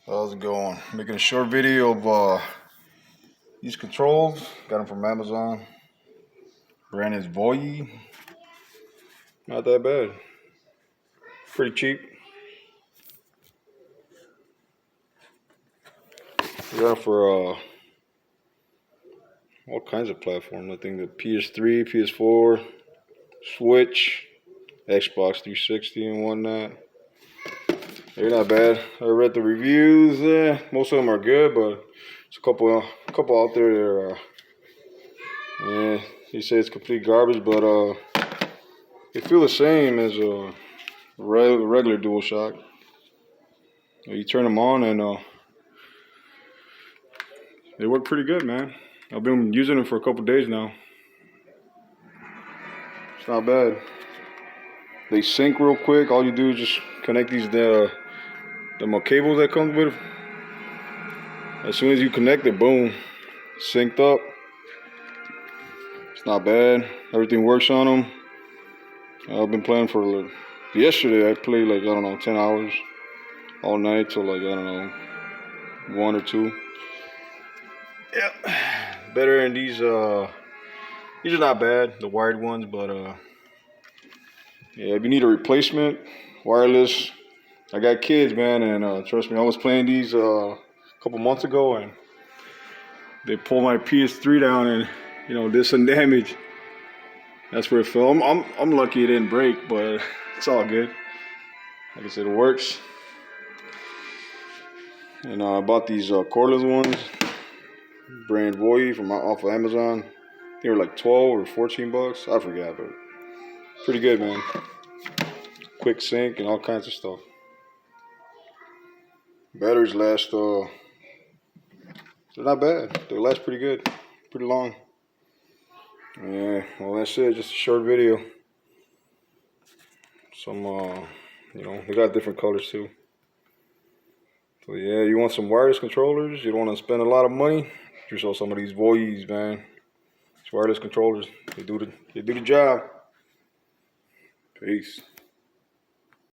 How's it going? Making a short video of these controls. Got them from Amazon. Brand is Voy. Not that bad. Pretty cheap. We got it for all kinds of platforms. I think the PS3, PS4, Switch, Xbox 360, and whatnot. They're not bad. I read the reviews. Most of them are good, but there's a couple out there that are. You say it's complete garbage, but they feel the same as a regular DualShock. You turn them on and they work pretty good, man. I've been using them for a couple days now. It's not bad. They sync real quick. All you do is just connect these the cables that comes with it. As soon as you connect it, boom, synced up. It's not bad. Everything works on them. I've been playing for yesterday. I played 10 hours all night till 1 or 2. Yeah, better than these. These are not bad, the wired ones, but yeah, if you need a replacement wireless, I got kids, man, and trust me, I was playing these a couple months ago, and they pulled my PS3 down, and did some damage. That's where it fell. I'm lucky it didn't break, but it's all good. Like I said, it works. And I bought these cordless ones, brand Voy from off of Amazon. They were like 12 or 14 bucks. I forgot, but pretty good, man. Quick sync and all kinds of stuff. Batteries last, they're not bad. They last pretty good, pretty long. Yeah, well, that's it. Just a short video. Some, they got different colors too. So yeah, you want some wireless controllers? You don't want to spend a lot of money? You saw some of these Voys, man. These wireless controllers, they do the job. Peace.